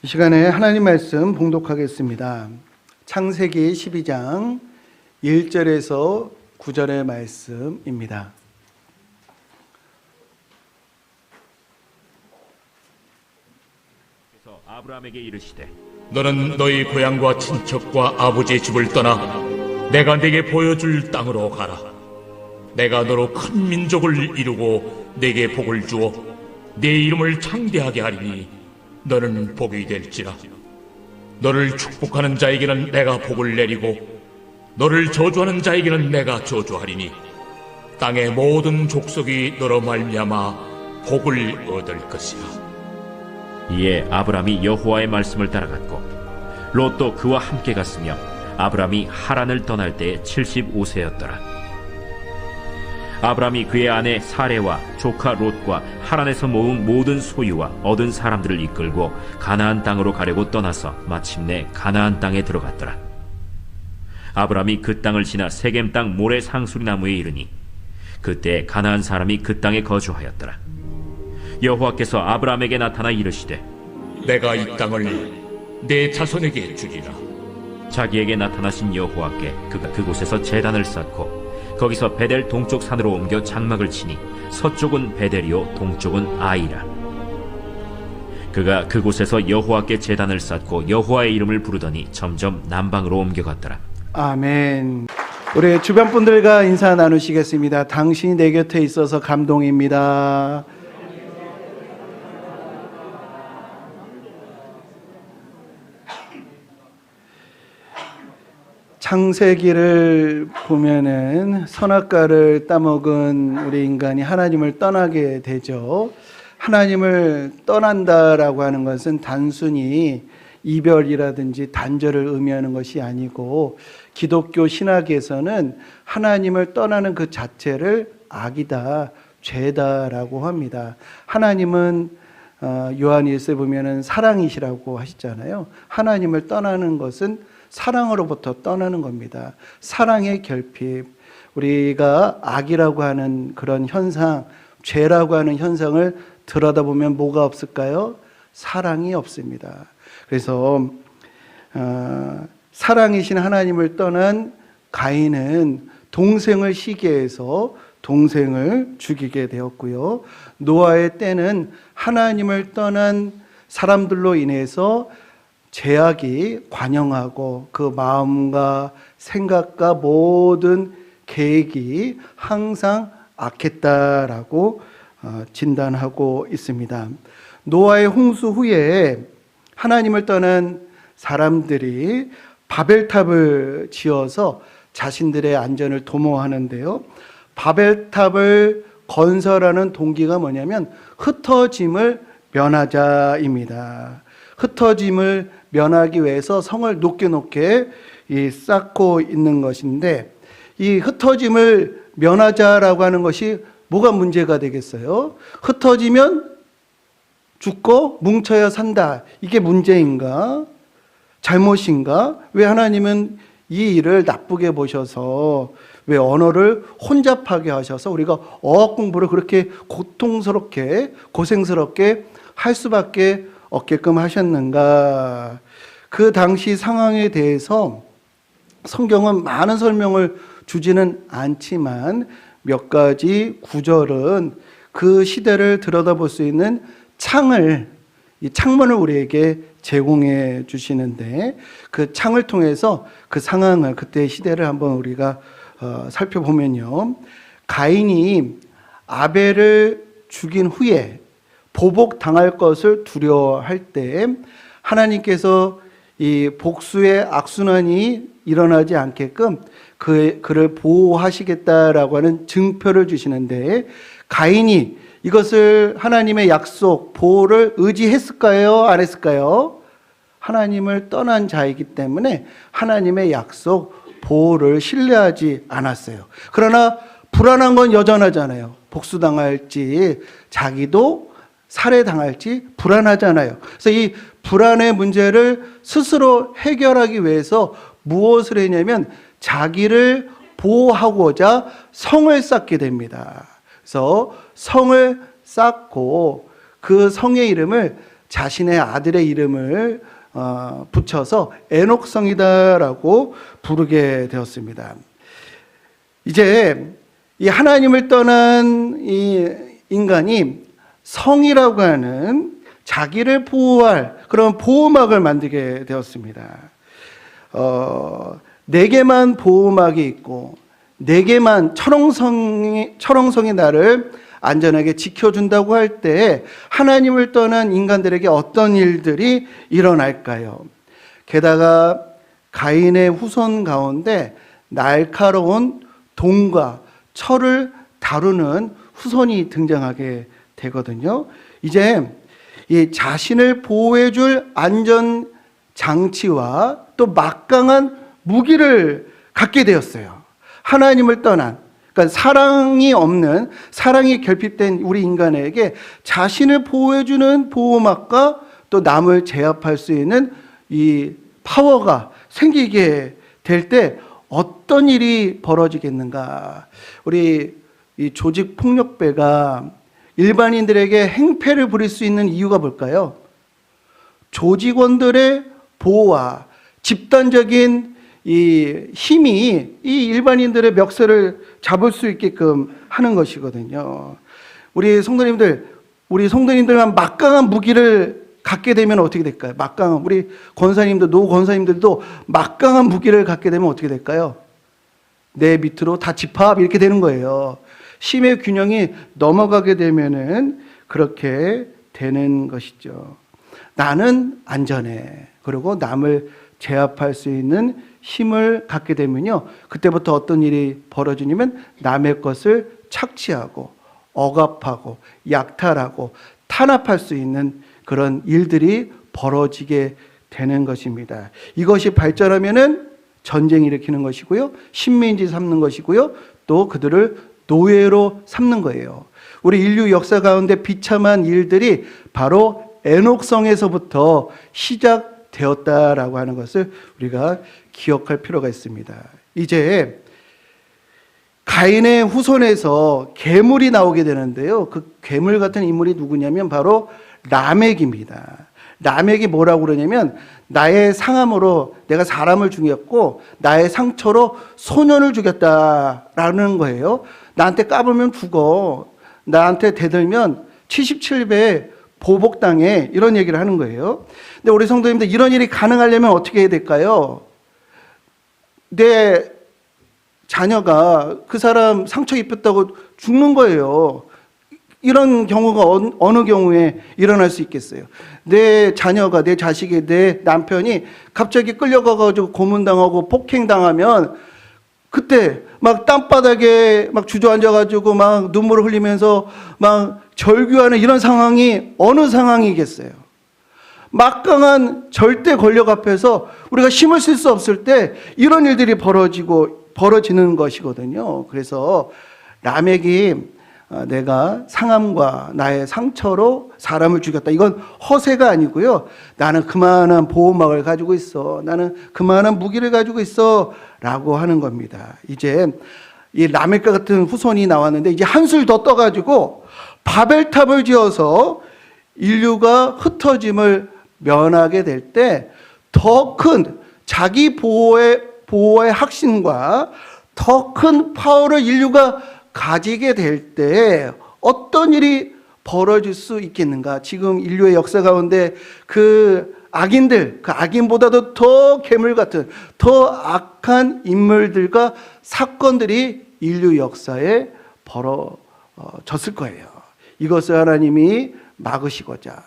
이 시간에 하나님 말씀 봉독하겠습니다. 창세기 12장 1절에서 9절의 말씀입니다. 그래서 아브라함에게 이르시되 너는 너희 고향과 친척과 아버지의 집을 떠나 내가 네게 보여줄 땅으로 가라. 내가 너로 큰 민족을 이루고 네게 복을 주어 네 이름을 창대하게 하리니 너는 복이 될지라. 너를 축복하는 자에게는 내가 복을 내리고 너를 저주하는 자에게는 내가 저주하리니 땅의 모든 족속이 너로 말미암아 복을 얻을 것이라. 이에 아브라함이 여호와의 말씀을 따라갔고 롯도 그와 함께 갔으며 아브라함이 하란을 떠날 때에 75세였더라. 아브라함이 그의 아내 사레와 조카 롯과 하란에서 모은 모든 소유와 얻은 사람들을 이끌고 가나안 땅으로 가려고 떠나서 마침내 가나안 땅에 들어갔더라. 아브라함이 그 땅을 지나 세겜 땅 모래 상수리 나무에 이르니 그때 가나안 사람이 그 땅에 거주하였더라. 여호와께서 아브라함에게 나타나 이르시되 내가 이 땅을 내 자손에게 주리라. 자기에게 나타나신 여호와께 그가 그곳에서 제단을 쌓고 거기서 베델 동쪽 산으로 옮겨 장막을 치니 서쪽은 베델이요 동쪽은 아이라. 그가 그곳에서 여호와께 제단을 쌓고 여호와의 이름을 부르더니 점점 남방으로 옮겨갔더라. 아멘. 우리 주변 분들과 인사 나누시겠습니다. 당신이 내 곁에 있어서 감동입니다. 창세기를 보면은 선악과를 따먹은 우리 인간이 하나님을 떠나게 되죠. 하나님을 떠난다라고 하는 것은 단순히 이별이라든지 단절을 의미하는 것이 아니고 기독교 신학에서는 하나님을 떠나는 그 자체를 악이다, 죄다라고 합니다. 하나님은 요한일서에 보면은 사랑이시라고 하시잖아요. 하나님을 떠나는 것은 사랑으로부터 떠나는 겁니다. 사랑의 결핍, 우리가 악이라고 하는 그런 현상, 죄라고 하는 현상을 들여다보면 뭐가 없을까요? 사랑이 없습니다. 그래서 사랑이신 하나님을 떠난 가인은 동생을 시기해서 동생을 죽이게 되었고요. 노아의 때는 하나님을 떠난 사람들로 인해서 죄악이 관영하고 그 마음과 생각과 모든 계획이 항상 악했다라고 진단하고 있습니다. 노아의 홍수 후에 하나님을 떠난 사람들이 바벨탑을 지어서 자신들의 안전을 도모하는데요. 바벨탑을 건설하는 동기가 뭐냐면 흩어짐을 면하자입니다. 흩어짐을 면하기 위해서 성을 높게 쌓고 있는 것인데, 이 흩어짐을 면하자라고 하는 것이 뭐가 문제가 되겠어요? 흩어지면 죽고 뭉쳐야 산다. 이게 문제인가? 잘못인가? 왜 하나님은 이 일을 나쁘게 보셔서 왜 언어를 혼잡하게 하셔서 우리가 어학 공부를 그렇게 고통스럽게 고생스럽게 할 수밖에 없게끔 하셨는가? 그 당시 상황에 대해서 성경은 많은 설명을 주지는 않지만 몇 가지 구절은 그 시대를 들여다볼 수 있는 이 창문을 우리에게 제공해 주시는데, 그 창을 통해서 그 상황을, 그때의 시대를 한번 우리가 살펴보면요. 가인이 아벨을 죽인 후에 보복당할 것을 두려워할 때 하나님께서 이 복수의 악순환이 일어나지 않게끔 그를 보호하시겠다라고 하는 증표를 주시는데, 가인이 이것을 하나님의 약속, 보호를 의지했을까요? 안 했을까요? 하나님을 떠난 자이기 때문에 하나님의 약속, 보호를 신뢰하지 않았어요. 그러나 불안한 건 여전하잖아요. 복수당할지, 자기도 살해당할지 불안하잖아요. 그래서 이 불안의 문제를 스스로 해결하기 위해서 무엇을 했냐면 자기를 보호하고자 성을 쌓게 됩니다. 그래서 성을 쌓고 그 성의 이름을 자신의 아들의 이름을 붙여서 에녹성이다라고 부르게 되었습니다. 이제 이 하나님을 떠난 이 인간이 성이라고 하는 자기를 보호할 그런 보호막을 만들게 되었습니다. 네 개만 보호막이 있고 네 개만 철옹성이 나를 안전하게 지켜준다고 할 때 하나님을 떠난 인간들에게 어떤 일들이 일어날까요? 게다가 가인의 후손 가운데 날카로운 동과 철을 다루는 후손이 등장하게 되거든요. 이제 이 자신을 보호해줄 안전 장치와 또 막강한 무기를 갖게 되었어요. 하나님을 떠난, 그러니까 사랑이 없는, 사랑이 결핍된 우리 인간에게 자신을 보호해주는 보호막과 또 남을 제압할 수 있는 이 파워가 생기게 될 때 어떤 일이 벌어지겠는가? 우리 이 조직 폭력배가 일반인들에게 행패를 부릴 수 있는 이유가 뭘까요? 조직원들의 보호와 집단적인 이 힘이 이 일반인들의 멱살을 잡을 수 있게끔 하는 것이거든요. 우리 성도님들만 막강한 무기를 갖게 되면 어떻게 될까요? 막강한, 우리 권사님들, 노 권사님들도 막강한 무기를 갖게 되면 어떻게 될까요? 내 밑으로 다 집합 이렇게 되는 거예요. 힘의 균형이 넘어가게 되면은 그렇게 되는 것이죠. 나는 안전해. 그리고 남을 제압할 수 있는 힘을 갖게 되면요, 그때부터 어떤 일이 벌어지냐면 남의 것을 착취하고 억압하고 약탈하고 탄압할 수 있는 그런 일들이 벌어지게 되는 것입니다. 이것이 발전하면은 전쟁 일으키는 것이고요, 식민지 삼는 것이고요, 또 그들을 노예로 삼는 거예요. 우리 인류 역사 가운데 비참한 일들이 바로 에녹성에서부터 시작되었다라고 하는 것을 우리가 기억할 필요가 있습니다. 이제 가인의 후손에서 괴물이 나오게 되는데요, 그 괴물 같은 인물이 누구냐면 바로 라멕입니다. 라멕이 뭐라고 그러냐면 나의 상함으로 내가 사람을 죽였고 나의 상처로 소년을 죽였다라는 거예요. 나한테 까불면 죽어, 나한테 대들면 77배 보복당해, 이런 얘기를 하는 거예요. 근데 우리 성도님들, 이런 일이 가능하려면 어떻게 해야 될까요? 내 자녀가 그 사람 상처 입혔다고 죽는 거예요. 이런 경우가 어느 경우에 일어날 수 있겠어요? 내 자녀가, 내 자식이, 내 남편이 갑자기 끌려가가지고 고문당하고 폭행당하면 그때 막 땅바닥에 막 주저앉아가지고 막 눈물을 흘리면서 막 절규하는 이런 상황이 어느 상황이겠어요? 막강한 절대 권력 앞에서 우리가 힘을 쓸 수 없을 때 이런 일들이 벌어지는 것이거든요. 그래서 라멕이 내가 상함과 나의 상처로 사람을 죽였다, 이건 허세가 아니고요, 나는 그만한 보호막을 가지고 있어, 나는 그만한 무기를 가지고 있어 라고 하는 겁니다. 이제 이 라멕과 같은 후손이 나왔는데 이제 한술 더 떠가지고 바벨탑을 지어서 인류가 흩어짐을 면하게 될 때 더 큰 자기 보호의 확신과 더 큰 파워를 인류가 가지게 될 때 어떤 일이 벌어질 수 있겠는가? 지금 인류의 역사 가운데 그 악인들, 그 악인보다도 더 괴물 같은 더 악한 인물들과 사건들이 인류 역사에 벌어졌을 거예요. 이것을 하나님이 막으시고자,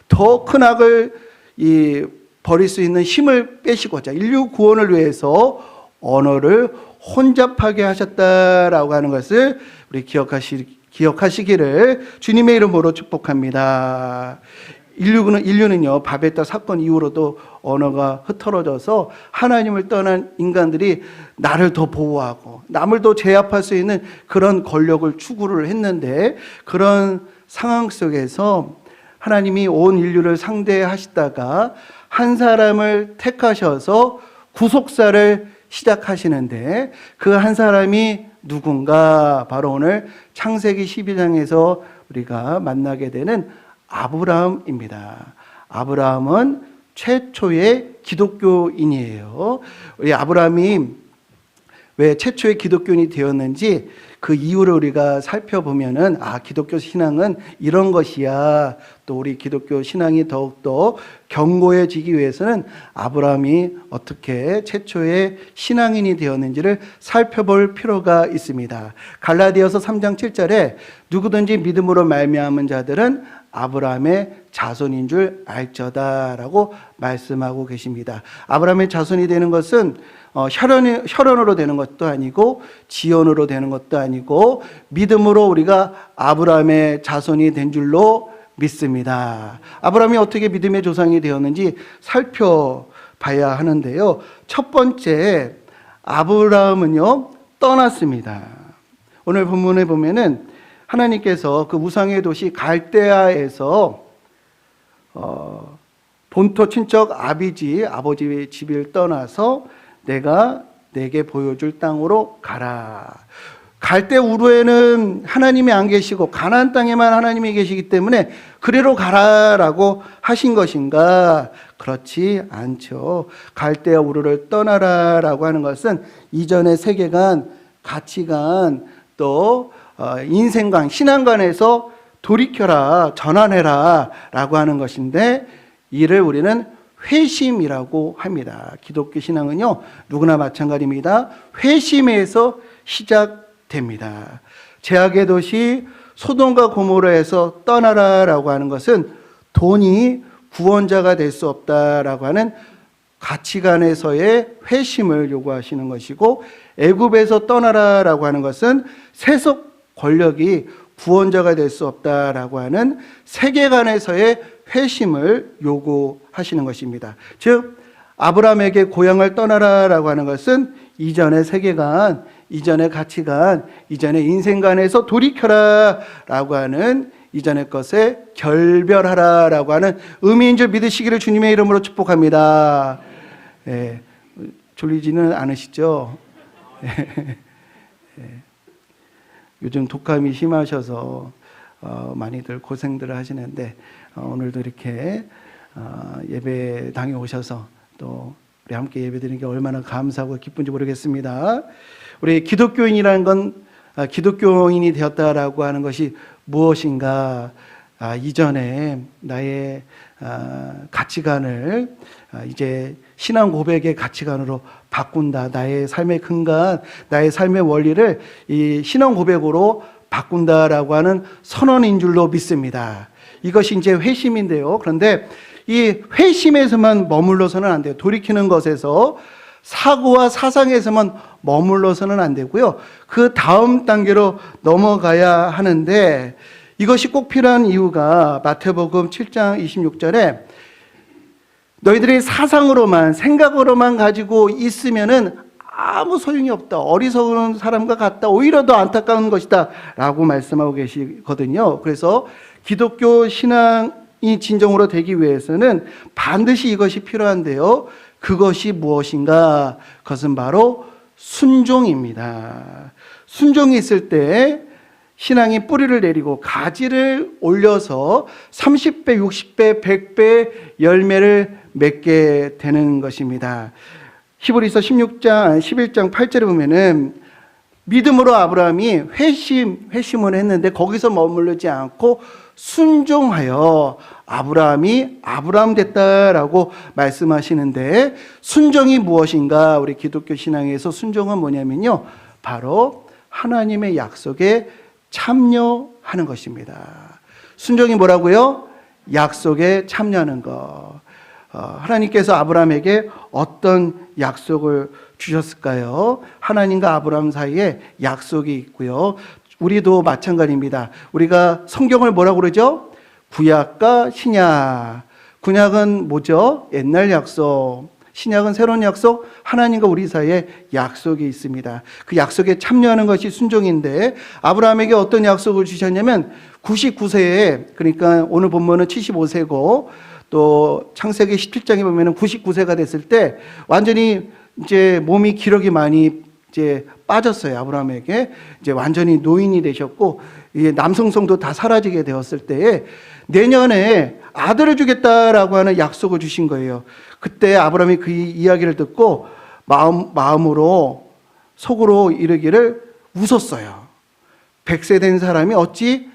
더 큰 악을 버릴 수 있는 힘을 빼시고자 인류 구원을 위해서 언어를 혼잡하게 하셨다라고 하는 것을 우리 기억하시기를 주님의 이름으로 축복합니다. 인류는요, 바벨탑 사건 이후로도 언어가 흩어져서 하나님을 떠난 인간들이 나를 더 보호하고 남을 더 제압할 수 있는 그런 권력을 추구를 했는데, 그런 상황 속에서 하나님이 온 인류를 상대하시다가 한 사람을 택하셔서 구속사를 시작하시는데, 그 한 사람이 누군가? 바로 오늘 창세기 12장에서 우리가 만나게 되는 아브라함입니다. 아브라함은 최초의 기독교인이에요. 우리 아브라함이 왜 최초의 기독교인이 되었는지 그 이유를 우리가 살펴보면은 기독교 신앙은 이런 것이야. 또 우리 기독교 신앙이 더욱더 견고해지기 위해서는 아브라함이 어떻게 최초의 신앙인이 되었는지를 살펴볼 필요가 있습니다. 갈라디아서 3장 7절에 누구든지 믿음으로 말미암은 자들은 아브라함의 자손인 줄 알저다라고 말씀하고 계십니다. 아브라함의 자손이 되는 것은 혈연으로 되는 것도 아니고 지연으로 되는 것도 아니고 믿음으로 우리가 아브라함의 자손이 된 줄로 믿습니다. 아브라함이 어떻게 믿음의 조상이 되었는지 살펴봐야 하는데요. 첫 번째, 아브라함은요 떠났습니다. 오늘 본문에 보면은 하나님께서 그 우상의 도시 갈대아에서 본토 친척 아버지의 집을 떠나서 내가 내게 보여줄 땅으로 가라. 갈대 우르에는 하나님이 안 계시고 가나안 땅에만 하나님이 계시기 때문에 그리로 가라라고 하신 것인가? 그렇지 않죠. 갈대 우르를 떠나라라고 하는 것은 이전의 세계관, 가치관, 또 인생관, 신앙관에서 돌이켜라, 전환해라 라고 하는 것인데 이를 우리는 회심이라고 합니다. 기독교 신앙은요 누구나 마찬가지입니다. 회심에서 시작됩니다. 죄악의 도시 소돔과 고모라에서 떠나라라고 하는 것은 돈이 구원자가 될 수 없다라고 하는 가치관에서의 회심을 요구하시는 것이고, 애굽에서 떠나라라고 하는 것은 세속 권력이 구원자가 될 수 없다라고 하는 세계관에서의 회심을 요구하시는 것입니다. 즉 아브라함에게 고향을 떠나라라고 하는 것은 이전의 세계관, 이전의 가치관, 이전의 인생관에서 돌이켜라라고 하는 이전의 것에 결별하라라고 하는 의미인 줄 믿으시기를 주님의 이름으로 축복합니다. 졸리지는 않으시죠? 요즘 독감이 심하셔서 많이들 고생들을 하시는데 오늘도 이렇게 예배당에 오셔서 또 우리 함께 예배드리는 게 얼마나 감사하고 기쁜지 모르겠습니다. 우리 기독교인이라는 건 기독교인이 되었다라고 하는 것이 무엇인가? 이전에 나의 가치관을 이제 신앙 고백의 가치관으로 바꾼다. 나의 삶의 근간, 나의 삶의 원리를 이 신앙 고백으로 바꾼다라고 하는 선언인 줄로 믿습니다. 이것이 이제 회심인데요. 그런데 이 회심에서만 머물러서는 안 돼요. 돌이키는 것에서 사고와 사상에서만 머물러서는 안 되고요. 그 다음 단계로 넘어가야 하는데 이것이 꼭 필요한 이유가 마태복음 7장 26절에 너희들이 사상으로만 생각으로만 가지고 있으면은 아무 소용이 없다. 어리석은 사람과 같다. 오히려 더 안타까운 것이다. 라고 말씀하고 계시거든요. 그래서 기독교 신앙이 진정으로 되기 위해서는 반드시 이것이 필요한데요. 그것이 무엇인가? 그것은 바로 순종입니다. 순종이 있을 때 신앙이 뿌리를 내리고 가지를 올려서 30배, 60배, 100배 열매를 맺게 되는 것입니다. 히브리서 11장 8절에 보면은 믿음으로 아브라함이 회심을 했는데 거기서 머무르지 않고 순종하여 아브라함이 아브라함 됐다라고 말씀하시는데 순종이 무엇인가? 우리 기독교 신앙에서 순종은 뭐냐면요, 바로 하나님의 약속에 참여하는 것입니다. 순종이 뭐라고요? 약속에 참여하는 것. 하나님께서 아브라함에게 어떤 약속을 주셨을까요? 하나님과 아브라함 사이에 약속이 있고요. 우리도 마찬가지입니다. 우리가 성경을 뭐라고 그러죠? 구약과 신약. 구약은 뭐죠? 옛날 약속. 신약은 새로운 약속. 하나님과 우리 사이에 약속이 있습니다. 그 약속에 참여하는 것이 순종인데 아브라함에게 어떤 약속을 주셨냐면 99세에, 그러니까 오늘 본문은 75세고 또 창세기 17장에 보면은 99세가 됐을 때 완전히 이제 몸이 기력이 많이 이제 빠졌어요. 아브라함에게 이제 완전히 노인이 되셨고 이 남성성도 다 사라지게 되었을 때에 내년에 아들을 주겠다라고 하는 약속을 주신 거예요. 그때 아브라함이 그 이야기를 듣고 마음으로 속으로 이르기를 웃었어요. 100세 된 사람이 어찌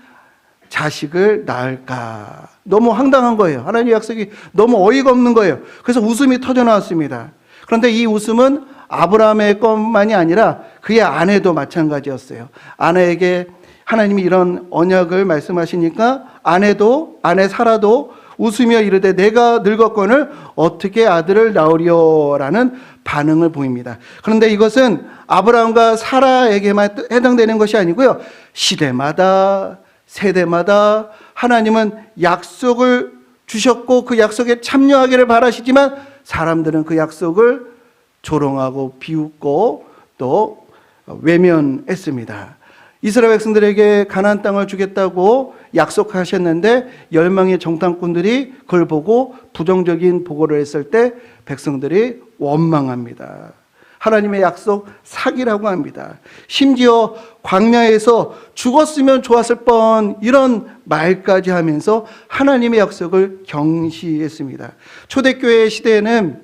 자식을 낳을까? 너무 황당한 거예요. 하나님의 약속이 너무 어이가 없는 거예요. 그래서 웃음이 터져 나왔습니다. 그런데 이 웃음은 아브라함의 것만이 아니라 그의 아내도 마찬가지였어요. 아내에게 하나님이 이런 언약을 말씀하시니까 아내 사라도 웃으며 이르되 내가 늙었거늘 어떻게 아들을 낳으리오라는 반응을 보입니다. 그런데 이것은 아브라함과 사라에게만 해당되는 것이 아니고요. 시대마다 세대마다 하나님은 약속을 주셨고 그 약속에 참여하기를 바라시지만 사람들은 그 약속을 조롱하고 비웃고 또 외면했습니다. 이스라엘 백성들에게 가나안 땅을 주겠다고 약속하셨는데 10명의 정탐꾼들이 그걸 보고 부정적인 보고를 했을 때 백성들이 원망합니다. 하나님의 약속 사기라고 합니다. 심지어 광야에서 죽었으면 좋았을 뻔 이런 말까지 하면서 하나님의 약속을 경시했습니다. 초대교회 시대에는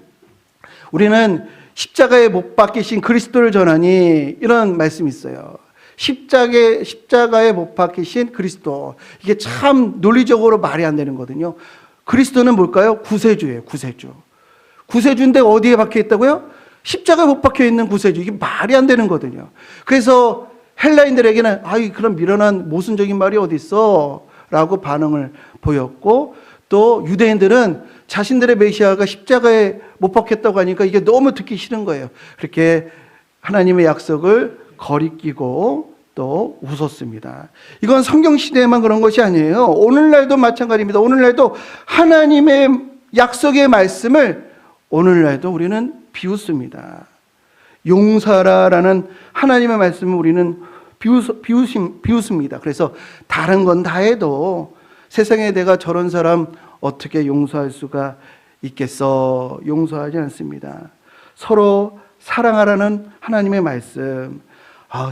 우리는 십자가에 못 박히신 그리스도를 전하니 이런 말씀이 있어요. 십자가에 못 박히신 그리스도. 이게 참 논리적으로 말이 안 되는 거거든요. 그리스도는 뭘까요? 구세주예요. 구세주인데 어디에 박혀 있다고요? 십자가에 못 박혀 있는 구세주. 이게 말이 안 되는 거거든요. 그래서 헬라인들에게는 그런 미련한 모순적인 말이 어디 있어? 라고 반응을 보였고 또 유대인들은 자신들의 메시아가 십자가에 못 박혔다고 하니까 이게 너무 듣기 싫은 거예요. 그렇게 하나님의 약속을 거리끼고 또 웃었습니다. 이건 성경 시대에만 그런 것이 아니에요. 오늘날도 마찬가지입니다. 오늘날도 하나님의 약속의 말씀을 오늘날도 우리는 비웃습니다. 용서하라라는 하나님의 말씀을 우리는 비웃습니다. 그래서 다른 건 다 해도 세상에 내가 저런 사람 어떻게 용서할 수가 있겠어? 용서하지 않습니다. 서로 사랑하라는 하나님의 말씀.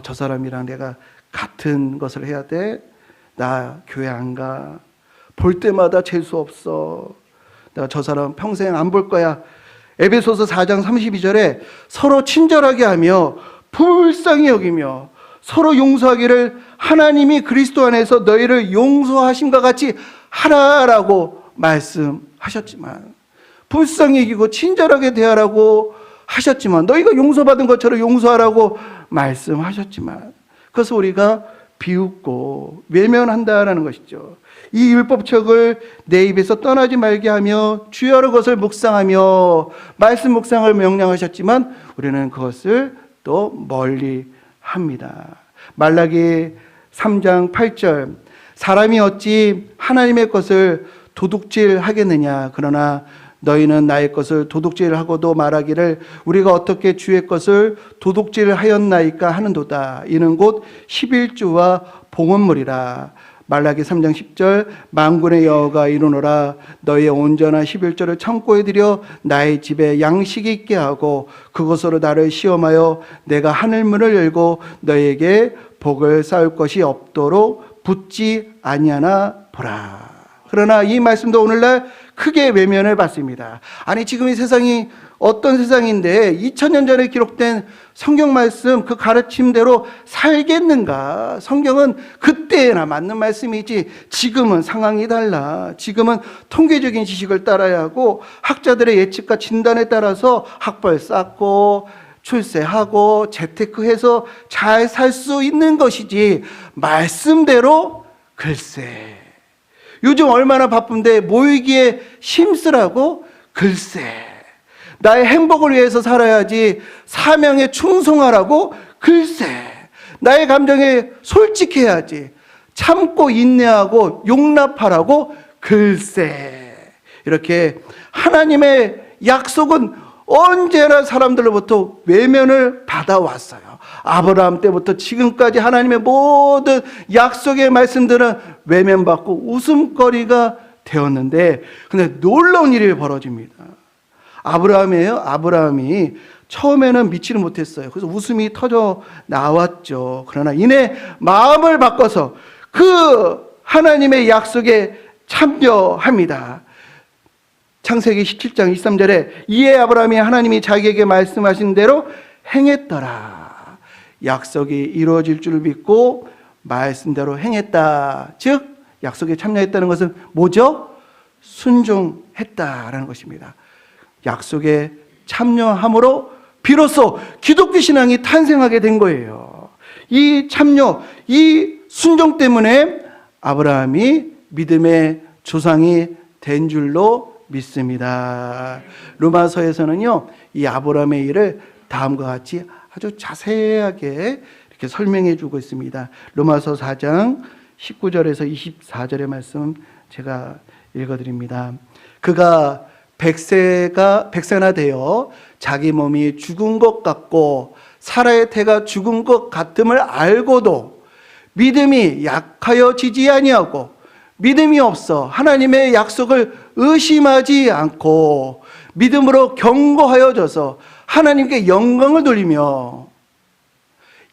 저 사람이랑 내가 같은 것을 해야 돼. 나 교회 안 가. 볼 때마다 재수 없어. 내가 저 사람 평생 안 볼 거야. 에베소서 4장 32절에 서로 친절하게 하며 불쌍히 여기며 서로 용서하기를 하나님이 그리스도 안에서 너희를 용서하심과 같이 하라라고 말씀하셨지만, 불쌍히 여기고 친절하게 대하라고 하셨지만, 너희가 용서받은 것처럼 용서하라고 말씀하셨지만, 그것을 우리가 비웃고 외면한다라는 것이죠. 이 율법책을 내 입에서 떠나지 말게 하며 주여의 것을 묵상하며 말씀 묵상을 명령하셨지만 우리는 그것을 또 멀리 합니다. 말라기 3장 8절 사람이 어찌 하나님의 것을 도둑질하겠느냐. 그러나 너희는 나의 것을 도둑질하고도 말하기를 우리가 어떻게 주의 것을 도둑질하였나이까 하는도다. 이는 곧 11조와 봉헌물이라. 말라기 3장 10절 만군의 여호와가 이르노라. 너희의 온전한 11조를 창고에 들여 나의 집에 양식이 있게 하고 그것으로 나를 시험하여 내가 하늘문을 열고 너희에게 복을 쌓을 것이 없도록 붙지 아니하나 보라. 그러나 이 말씀도 오늘날 크게 외면을 받습니다. 아니 지금 이 세상이 어떤 세상인데 2000년 전에 기록된 성경 말씀 그 가르침대로 살겠는가? 성경은 그때나 맞는 말씀이지 지금은 상황이 달라. 지금은 통계적인 지식을 따라야 하고 학자들의 예측과 진단에 따라서 학벌 쌓고 출세하고 재테크해서 잘 살 수 있는 것이지 말씀대로 글쎄 요즘 얼마나 바쁜데 모이기에 힘쓰라고? 글쎄. 나의 행복을 위해서 살아야지 사명에 충성하라고? 글쎄. 나의 감정에 솔직해야지 참고 인내하고 용납하라고? 글쎄. 이렇게 하나님의 약속은 언제나 사람들로부터 외면을 받아왔어요. 아브라함 때부터 지금까지 하나님의 모든 약속의 말씀들은 외면받고 웃음거리가 되었는데, 근데 놀라운 일이 벌어집니다. 아브라함이 처음에는 믿지를 못했어요. 그래서 웃음이 터져 나왔죠. 그러나 이내 마음을 바꿔서 그 하나님의 약속에 참여합니다. 창세기 17장 23절에 이에 아브라함이 하나님이 자기에게 말씀하신 대로 행했더라. 약속이 이루어질 줄 믿고 말씀대로 행했다. 즉 약속에 참여했다는 것은 뭐죠? 순종했다라는 것입니다. 약속에 참여함으로 비로소 기독교 신앙이 탄생하게 된 거예요. 이 참여, 이 순종 때문에 아브라함이 믿음의 조상이 된 줄로 믿습니다. 로마서에서는요, 이 아브라함의 일을 다음과 같이 아주 자세하게 이렇게 설명해 주고 있습니다. 로마서 4장 19절에서 24절의 말씀 제가 읽어드립니다. 그가 백세나 되어 자기 몸이 죽은 것 같고 사라의 태가 죽은 것 같음을 알고도 믿음이 약하여 지지 아니하고 믿음이 없어 하나님의 약속을 의심하지 않고 믿음으로 견고하여져서 하나님께 영광을 돌리며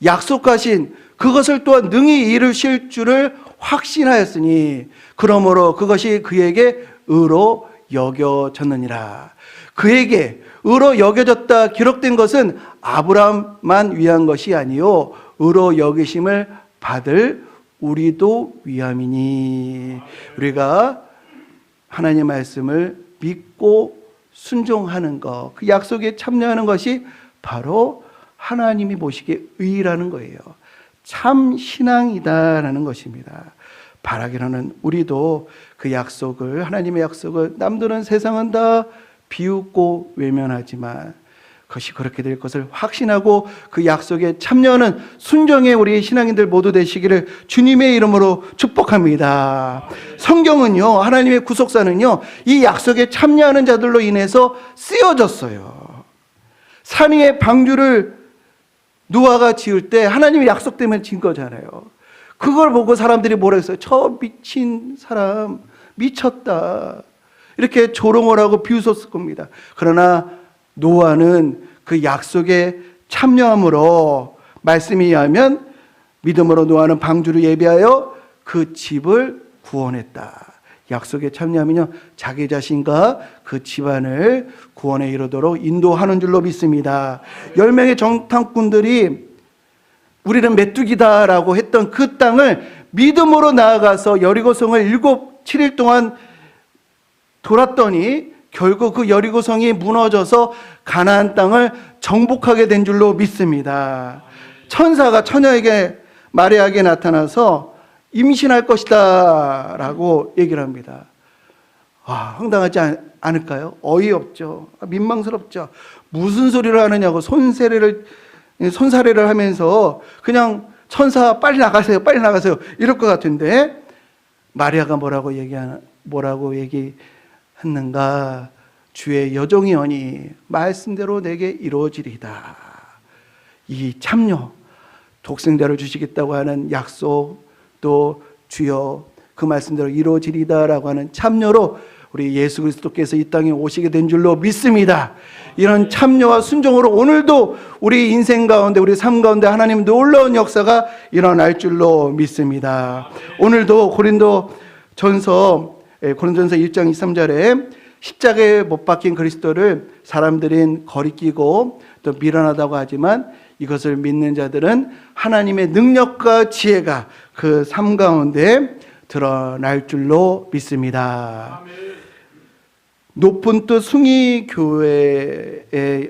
약속하신 그것을 또한 능히 이루실 줄을 확신하였으니 그러므로 그것이 그에게 의로 여겨졌느니라. 그에게 의로 여겨졌다 기록된 것은 아브라함만 위한 것이 아니요 의로 여기심을 받을 우리도 위함이니. 우리가 하나님의 말씀을 믿고 순종하는 것, 그 약속에 참여하는 것이 바로 하나님이 보시기에 의라는 거예요. 참 신앙이다라는 것입니다. 바라기로는 우리도 그 약속을, 하나님의 약속을 남들은 세상은 다 비웃고 외면하지만 그것이 그렇게 될 것을 확신하고 그 약속에 참여하는 순종의 우리 신앙인들 모두 되시기를 주님의 이름으로 축복합니다. 성경은요, 하나님의 구속사는요, 이 약속에 참여하는 자들로 인해서 쓰여졌어요. 산 위에 방주를 노아가 지을 때 하나님의 약속 때문에 진 거잖아요. 그걸 보고 사람들이 뭐라 했어요? 저 미친 사람, 미쳤다. 이렇게 조롱을 하고 비웃었을 겁니다. 그러나 노아는 그 약속에 참여함으로 말씀에 의하면 믿음으로 노아는 방주를 예비하여 그 집을 구원했다. 약속에 참여하면요, 자기 자신과 그 집안을 구원에 이르도록 인도하는 줄로 믿습니다. 10명의 정탐꾼들이 우리는 메뚜기다라고 했던 그 땅을 믿음으로 나아가서 여리고성을 7일 동안 돌았더니 결국 그 여리고성이 무너져서 가나안 땅을 정복하게 된 줄로 믿습니다. 천사가 처녀에게 마리아에게 나타나서 임신할 것이다 라고 얘기를 합니다. 황당하지 않을까요? 어이없죠. 민망스럽죠. 무슨 소리를 하느냐고 손사래를 하면서 그냥 천사 빨리 나가세요, 빨리 나가세요 이럴 것 같은데 마리아가 뭐라고 얘기했는가? 주의 여종이오니 말씀대로 내게 이루어지리이다. 이 참여, 독생자를 주시겠다고 하는 약속, 또 주여 그 말씀대로 이루어지리다라고 하는 참여로 우리 예수 그리스도께서 이 땅에 오시게 된 줄로 믿습니다. 이런 참여와 순종으로 오늘도 우리 인생 가운데, 우리 삶 가운데 하나님 놀라운 역사가 일어날 줄로 믿습니다. 오늘도 고린도전서 1장 23절에 십자가에 못 박힌 그리스도를 사람들은 거리끼고 또 미련하다고 하지만 이것을 믿는 자들은 하나님의 능력과 지혜가 그 삶 가운데 드러날 줄로 믿습니다. 높은 뜻 숭의교회의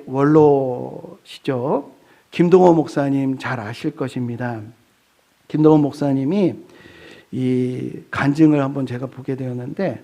원로시죠. 김동호 목사님 잘 아실 것입니다. 김동호 목사님이 이 간증을 한번 제가 보게 되었는데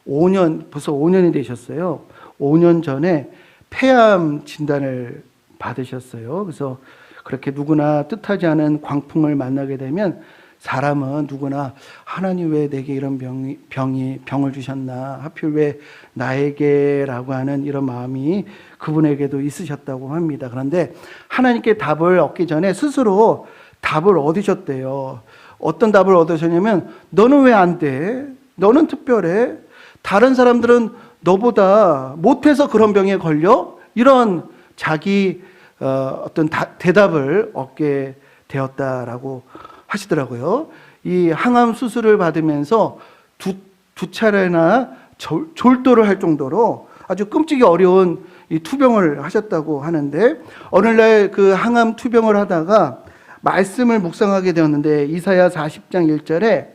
벌써 5년이 되셨어요. 5년 전에 폐암 진단을 받으셨어요. 그래서 그렇게 누구나 뜻하지 않은 광풍을 만나게 되면 사람은 누구나 하나님 왜 내게 이런 병을 주셨나, 하필 왜 나에게라고 하는 이런 마음이 그분에게도 있으셨다고 합니다. 그런데 하나님께 답을 얻기 전에 스스로 답을 얻으셨대요. 어떤 답을 얻으셨냐면 너는 왜 안 돼? 너는 특별해? 다른 사람들은 너보다 못해서 그런 병에 걸려? 이런 자기 어떤 대답을 얻게 되었다라고 하시더라고요. 이 항암 수술을 받으면서 두 차례나 졸도를 할 정도로 아주 끔찍이 어려운 이 투병을 하셨다고 하는데, 어느 날 그 항암 투병을 하다가 말씀을 묵상하게 되었는데, 이사야 40장 1절에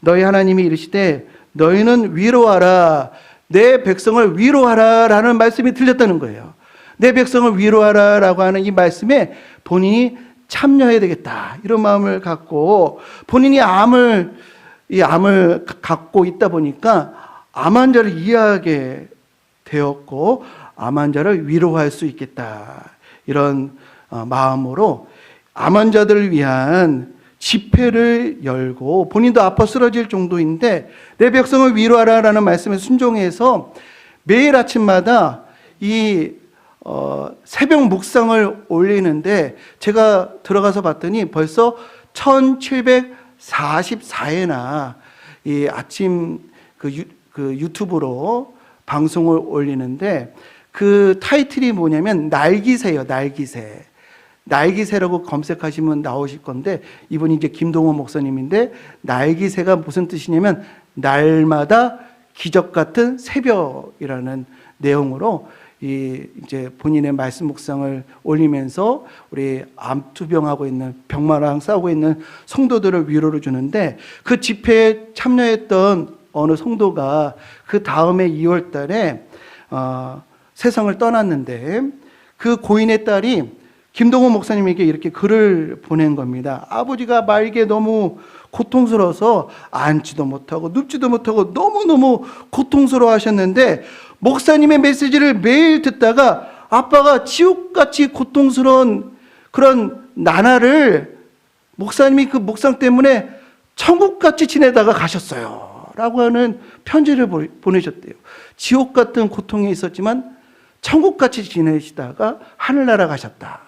너희 하나님이 이르시되 너희는 위로하라, 내 백성을 위로하라 라는 말씀이 들렸다는 거예요. 내 백성을 위로하라 라고 하는 이 말씀에 본인이 참여해야 되겠다, 이런 마음을 갖고 본인이 암을 갖고 있다 보니까 암 환자를 이해하게 되었고 암 환자를 위로할 수 있겠다, 이런 마음으로 암 환자들을 위한 집회를 열고, 본인도 아파 쓰러질 정도인데 내 백성을 위로하라라는 말씀에 순종해서 매일 아침마다 이 새벽 묵상을 올리는데, 제가 들어가서 봤더니 벌써 1744회나 이 아침 그 유튜브로 방송을 올리는데, 그 타이틀이 뭐냐면 날기새예요. 날기새라고 검색하시면 나오실 건데, 이분이 이제 김동호 목사님인데, 날기새가 무슨 뜻이냐면 날마다 기적 같은 새벽이라는 내용으로 이제 본인의 말씀 묵상을 올리면서 우리 암투병하고 있는, 병마랑 싸우고 있는 성도들을 위로를 주는데, 그 집회에 참여했던 어느 성도가 그 다음에 2월 달에 세상을 떠났는데, 그 고인의 딸이 김동호 목사님에게 이렇게 글을 보낸 겁니다. 아버지가 말기에 너무 고통스러워서 앉지도 못하고 눕지도 못하고 너무너무 고통스러워 하셨는데, 목사님의 메시지를 매일 듣다가 아빠가 지옥같이 고통스러운 그런 나날을 목사님이 그 묵상 때문에 천국같이 지내다가 가셨어요 라고 하는 편지를 보내셨대요. 지옥 같은 고통이 있었지만 천국같이 지내시다가 하늘나라 가셨다,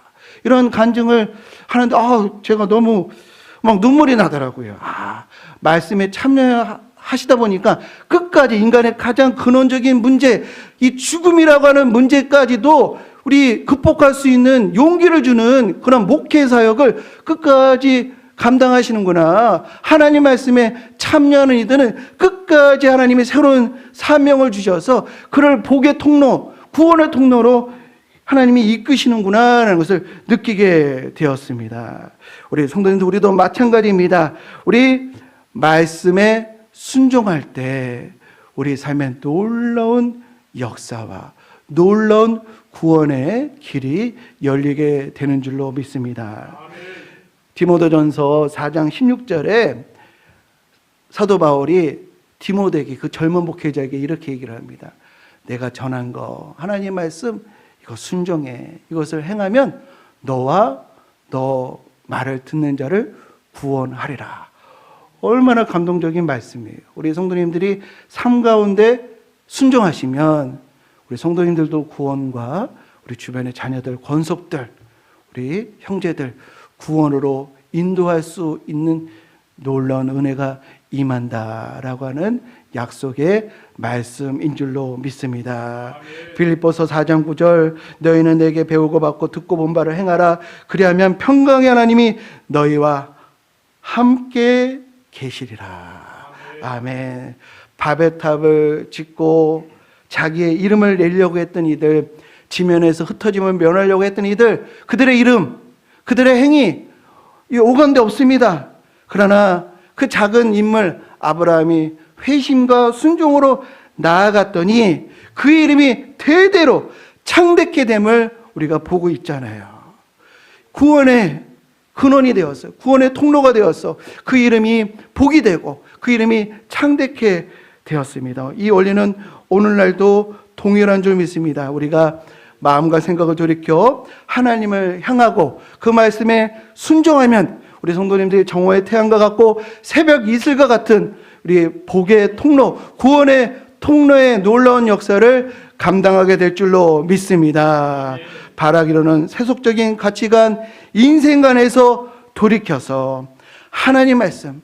이런 간증을 하는데 제가 너무 막 눈물이 나더라고요. 말씀에 참여하시다 보니까 끝까지 인간의 가장 근원적인 문제, 이 죽음이라고 하는 문제까지도 우리 극복할 수 있는 용기를 주는 그런 목회 사역을 끝까지 감당하시는구나. 하나님 말씀에 참여하는 이들은 끝까지 하나님의 새로운 사명을 주셔서 그를 복의 통로, 구원의 통로로 하나님이 이끄시는구나라는 것을 느끼게 되었습니다. 우리 성도님들, 우리도 마찬가지입니다. 우리 말씀에 순종할 때 우리 삶에 놀라운 역사와 놀라운 구원의 길이 열리게 되는 줄로 믿습니다. 디모데전서 4장 16절에 사도 바울이 디모데에게, 그 젊은 목회자에게 이렇게 얘기를 합니다. 내가 전한 거, 하나님의 말씀 이거 순종해. 이것을 행하면 너와 너 말을 듣는 자를 구원하리라. 얼마나 감동적인 말씀이에요. 우리 성도님들이 삶 가운데 순종하시면 우리 성도님들도 구원과 우리 주변의 자녀들, 권속들, 우리 형제들 구원으로 인도할 수 있는 놀라운 은혜가 임한다라고 하는 약속의 말씀인 줄로 믿습니다. 빌립보서 4장 9절, 너희는 내게 배우고 받고 듣고 본 바를 행하라. 그리하면 평강의 하나님이 너희와 함께 계시리라. 아멘. 바벨탑을 짓고 자기의 이름을 내려고 했던 이들, 지면에서 흩어짐을 면하려고 했던 이들, 그들의 이름, 그들의 행위 오간데 없습니다. 그러나 그 작은 인물 아브라함이 회심과 순종으로 나아갔더니 그 이름이 대대로 창대케 됨을 우리가 보고 있잖아요. 구원의 근원이 되었어요. 구원의 통로가 되었어. 그 이름이 복이 되고 그 이름이 창대케 되었습니다. 이 원리는 오늘날도 동일한 줄 믿습니다. 우리가 마음과 생각을 돌이켜 하나님을 향하고 그 말씀에 순종하면 우리 성도님들이 정오의 태양과 같고 새벽 이슬과 같은 우리 복의 통로, 구원의 통로의 놀라운 역사를 감당하게 될 줄로 믿습니다. 바라기로는 세속적인 가치관, 인생관에서 돌이켜서 하나님 말씀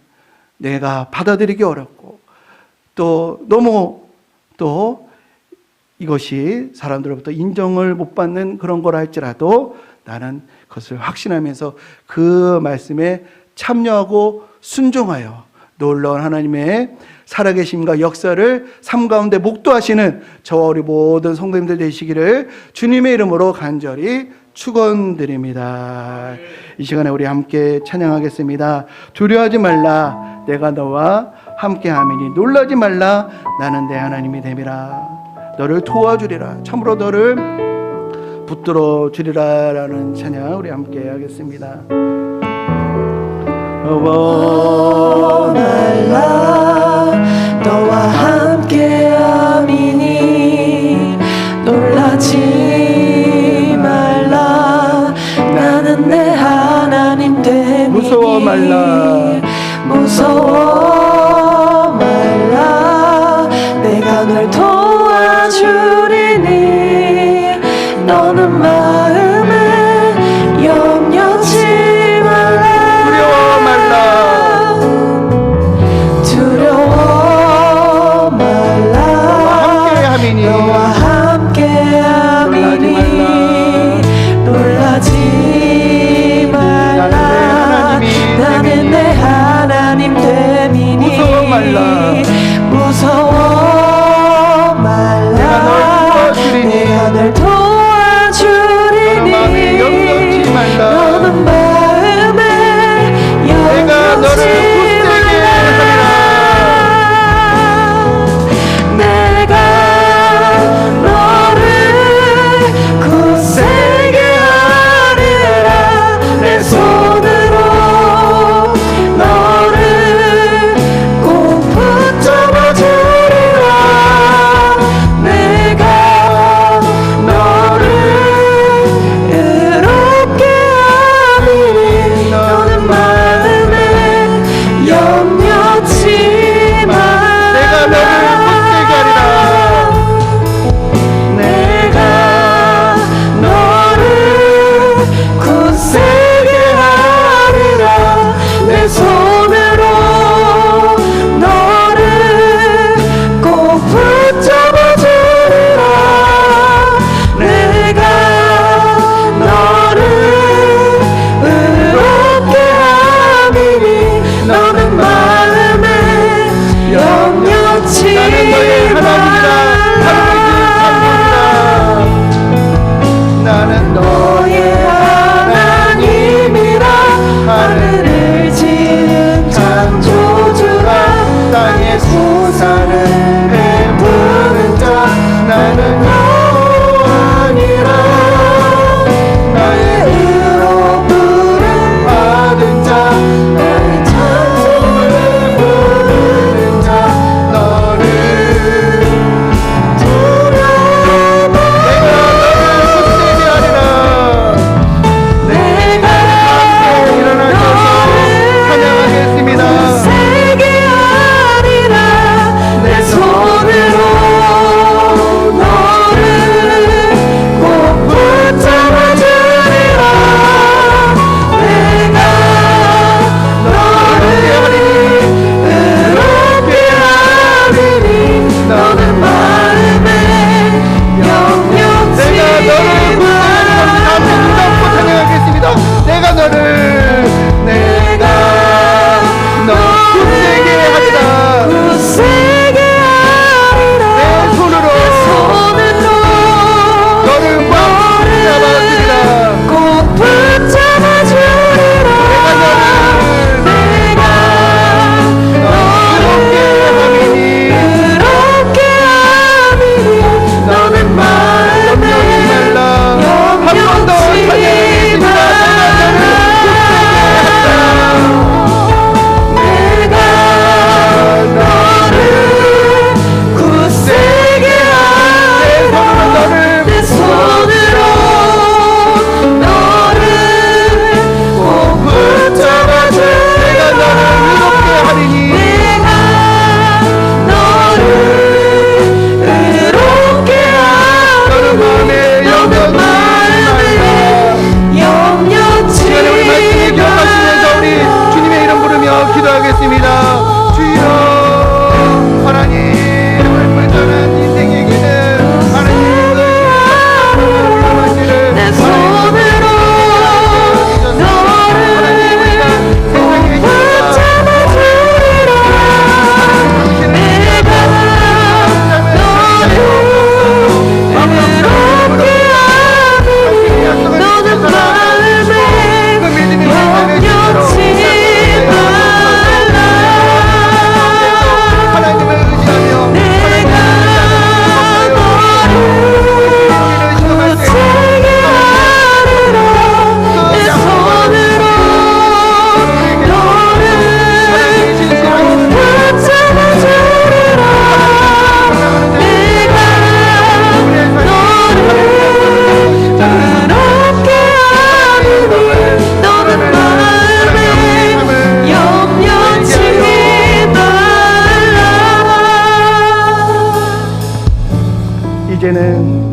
내가 받아들이기 어렵고 또 너무 또 이것이 사람들로부터 인정을 못 받는 그런 거라 할지라도 나는 그것을 확신하면서 그 말씀에 참여하고 순종하여 놀라운 하나님의 살아계심과 역사를 삶 가운데 목도하시는 저와 우리 모든 성도님들 되시기를 주님의 이름으로 간절히 축원드립니다. 이 시간에 우리 함께 찬양하겠습니다. 두려워하지 말라 내가 너와 함께하미니 놀라지 말라 나는 내 하나님이 됨이라. 너를 도와주리라 참으로 너를 붙들어 주리라 라는 찬양 우리 함께 하겠습니다. 말라 너와 함께함이니 놀라지 말라 나는 내 하나님 됨이니 무서워 말라 무서워 말라 내가 널 도와주리니 너는 마음에 염려치 말라 두려워 말라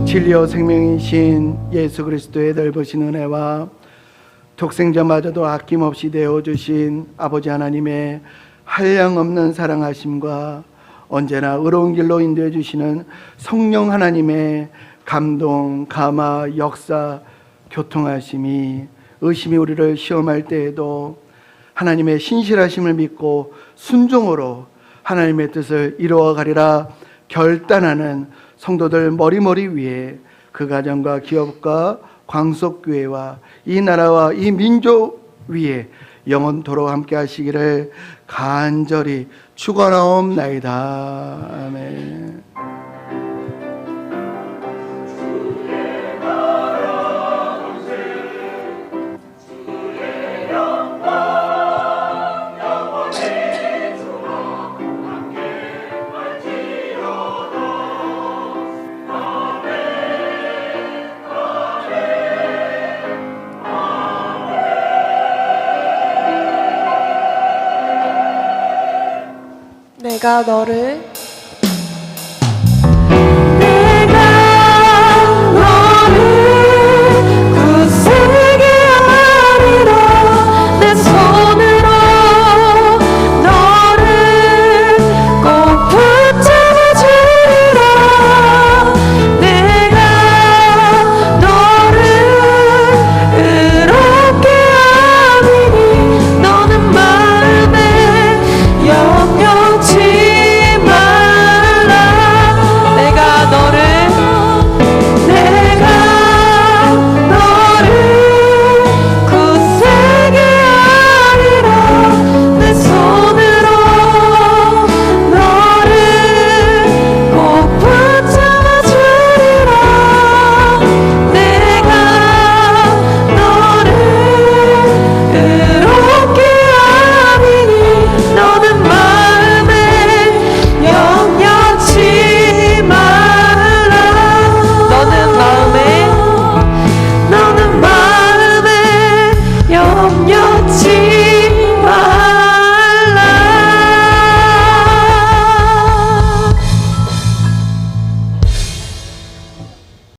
진리요 생명이신 예수 그리스도의 넓으신 은혜와 독생자마저도 아낌없이 되어주신 아버지 하나님의 한량없는 사랑하심과 언제나 의로운 길로 인도해 주시는 성령 하나님의 감동, 감화, 역사, 교통하심이 의심이 우리를 시험할 때에도 하나님의 신실하심을 믿고 순종으로 하나님의 뜻을 이루어 가리라 결단하는 성도들 머리머리 위에 그 가정과 기업과 광석교회와 이 나라와 이 민족 위에 영원토록 함께 하시기를 간절히 축원하옵나이다. 아멘. 내가 너를